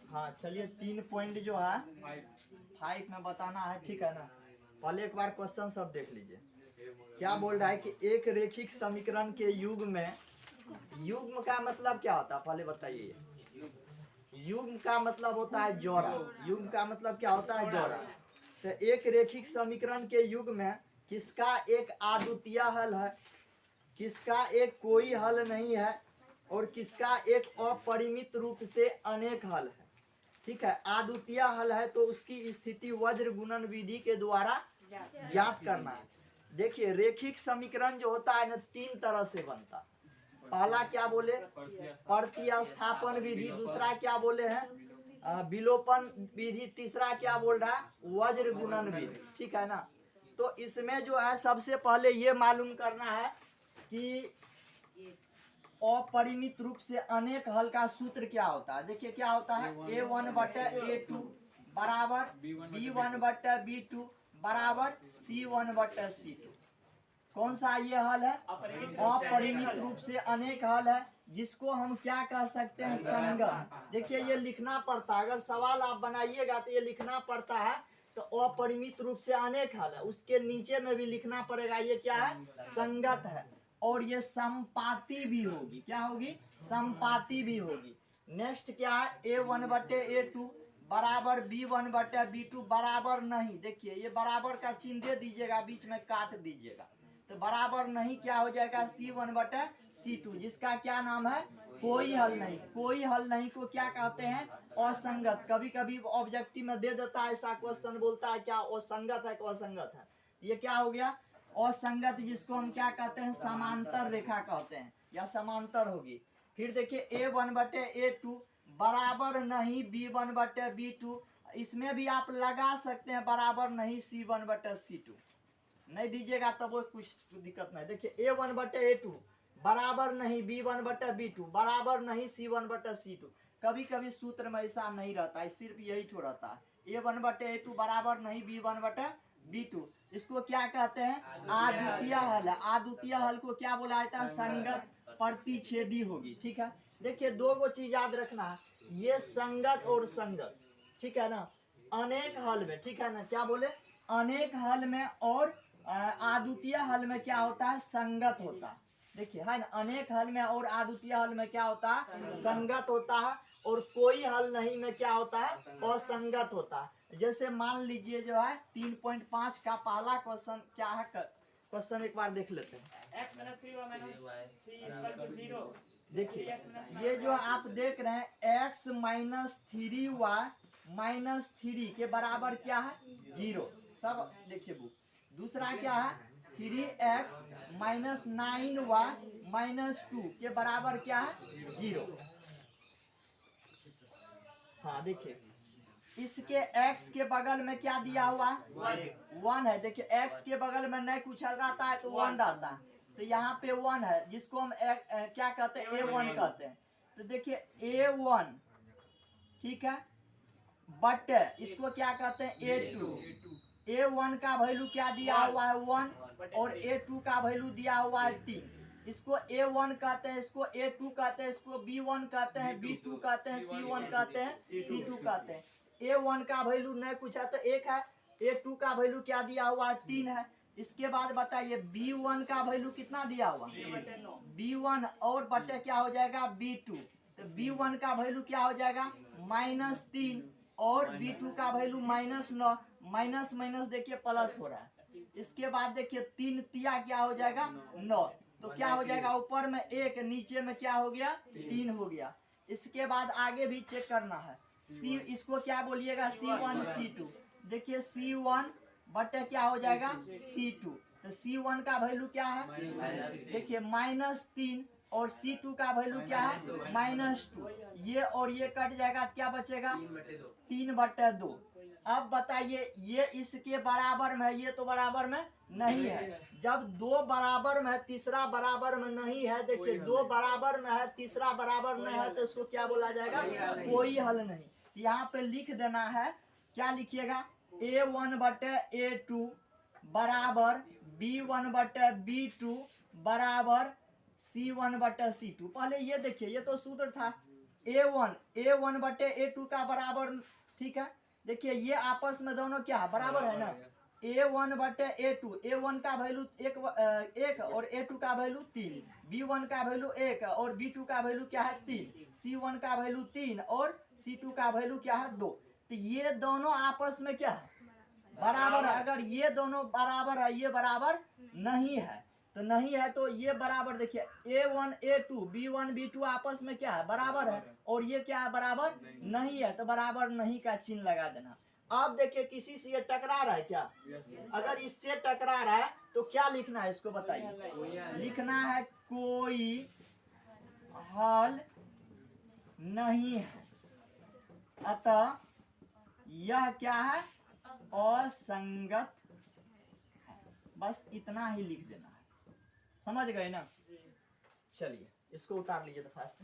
हाँ चलिए 3 पॉइंट जो है 5 में बताना है, ठीक है ना। पहले एक बार क्वेश्चन सब देख लीजिए। क्या बोल रहा है कि एक रेखिक समीकरण के युग्म में, युग्म का मतलब क्या होता है पहले बताइए। युग्म का मतलब होता है जोड़ा। युग्म का मतलब क्या होता है? जोड़ा। तो एक रेखिक समीकरण के युग्म में किसका एक अद्वितीय हल है, किसका एक कोई हल नहीं है, और किसका एक अपरिमित रूप से अनेक हल है। ठीक है, अद्वितीय हल है तो उसकी स्थिति वज्र गुणन विधि के द्वारा ज्ञात करना है। देखिए रेखिक समीकरण जो होता है ना 3 तरह से बनता। पहला क्या बोले? प्रतिस्थापन विधि। दूसरा क्या बोले हैं? विलोपन विधि। तीसरा क्या बोल रहा है? वज्र गुणन विधि। ठीक है ना। तो इसमें जो है सबसे पहले ये मालूम करना है कि अपरिमित रूप से अनेक हल का सूत्र क्या होता है। देखिए क्या होता है, A1/A2 बराबर B1/B2 बराबर C1/C2। कौन सा ये हल है? अपरिमित रूप से अनेक हल है, जिसको हम क्या कह सकते हैं? संगत। देखिए ये लिखना पड़ता है, अगर सवाल आप बनाइएगा तो ये लिखना पड़ता है। तो अपरिमित रूप से अनेक हल है, उसके नीचे में भी लिखना पड़ेगा ये क्या है? संगत है। और ये संपाती भी होगी। क्या होगी? संपाती भी होगी। नेक्स्ट क्या है? A1/A2 बराबर B1/B2 बराबर नहीं। देखिए ये बराबर का चिन्ह दे दीजिएगा, बीच में काट दीजिएगा। तो बराबर नहीं क्या हो जाएगा? C1/C2, जिसका क्या नाम है? कोई हल नहीं। कोई हल नहीं को क्या कहते हैं? असंगत। कभी कभी ऑब्जेक्टिव में दे देता है ऐसा क्वेश्चन, बोलता है क्या असंगत है कि असंगत है। ये क्या हो गया? असंगत, जिसको हम क्या कहते हैं? समांतर रेखा कहते हैं, या समांतर होगी। फिर देखिए A1/A2 बराबर नहीं B1/B2। इसमें भी आप लगा सकते हैं बराबर नहीं C1/C2। नहीं दीजिएगा तब वो कुछ दिक्कत नहीं। देखिए A1/A2 बराबर नहीं B1/B2 बराबर नहीं C1/C2। कभी कभी सूत्र में ऐसा नहीं रहता है, सिर्फ यही ठो रहता है। A1/A2 बराबर नहीं B1/B2। इसको क्या कहते हैं? अद्वितीय हल है। अद्वितीय हल को क्या बोला जाता है? संगत प्रतिच्छेदी होगी। ठीक है। देखिए दो गो चीज याद रखना है, ये संगत और संगत। ठीक है ना। अनेक हल में, ठीक है ना, क्या बोले? अनेक हल में और अद्वितीय हल में क्या होता है? संगत होता है। देखिए है ना, अनेक हल में और अद्वितीय हल में क्या होता है? संगत होता है। और कोई हल नहीं में क्या होता है? असंगत होता है। जैसे मान लीजिए जो है 3.5 का पहला क्वेश्चन क्या है? क्वेश्चन एक बार देख लेते हैं। देखिए ये जो आप देख रहे हैं x-3y-3 के बराबर क्या है? 0। सब देखिए बुक। दूसरा क्या है? 3x-9y-2 के बराबर क्या है? 0। हाँ देखिए इसके x के बगल में क्या दिया हुआ? 1 है। देखिए x के बगल में नहीं कुछ रहता है तो 1 रहता है। तो यहाँ पे 1 है, जिसको हम क्या कहते हैं? A1 कहते हैं। तो देखिए A1, ठीक है, बट इसको क्या कहते हैं? A2। A1 का वैल्यू क्या दिया हुआ है? 1। और A2 का वैल्यू दिया हुआ है 3। इसको A1 कहते हैं, इसको A2 कहते हैं, इसको B1 कहते हैं, B2 कहते हैं, C1 कहते हैं, C2 कहते हैं। A1 का वैल्यू नहीं कुछ है तो 1 है। A2 का वैल्यू क्या दिया हुआ है? 3 है। इसके बाद बताइए B1 का वैल्यू कितना दिया हुआ? B1 और बटे क्या हो जाएगा? B2। तो B1 का वैल्यू क्या हो जाएगा? -3। और B2 का वैल्यू -9। माइनस माइनस देखिए प्लस हो रहा है। इसके बाद देखिए 3 तिया क्या हो जाएगा? 9। तो क्या हो जाएगा? ऊपर में 1, नीचे में क्या हो गया? 3 हो गया। इसके बाद आगे भी चेक करना है। सी इसको क्या बोलिएगा? C1 C2। देखिए C1 बटे क्या हो जाएगा? C2। तो C1 का वैल्यू क्या है? देखिए -3। और C2 का वैल्यू क्या है? -2। ये और ये कट जाएगा तो क्या बचेगा? 3/2। अब बताइए ये इसके बराबर में है, ये तो बराबर में नहीं है। जब दो बराबर में है, तीसरा बराबर में नहीं है। देखिए दो बराबर में है, तीसरा बराबर में है, तो इसको क्या बोला जाएगा? कोई हल नहीं। यहाँ पे लिख देना है, क्या लिखिएगा? A1/A2 बराबर B1/B2 बराबर C1/C2। पहले ये देखिए, ये तो सूत्र था। A1 बटे A2 का बराबर, ठीक है। देखिए ये आपस में दोनों क्या है, बराबर है ना। A1 बटे A2, A1 का वैल्यू एक और A2 का वैल्यू 3, B1 का वैल्यू 1 और B2 का वैल्यू क्या है 3, C1 का वैल्यू 3 और C2 का वैल्यू क्या है 2। तो ये दोनों आपस में क्या है, बराबर है। अगर ये दोनों बराबर है, ये बराबर नहीं है, तो नहीं है तो ये बराबर, देखिए A1 A2 B1 B2 आपस में क्या है, बराबर है, और ये क्या है, बराबर नहीं है, तो बराबर नहीं का चिन्ह लगा देना। अब देखिए किसी से ये टकरा रहा है क्या, अगर इससे टकरा रहा है तो क्या लिखना है, इसको बताइए। लिखना है कोई हल नहीं है, अतः यह क्या है, असंगत है। बस इतना ही लिख देना है, समझ गए ना। चलिए इसको उतार लीजिए तो फास्ट।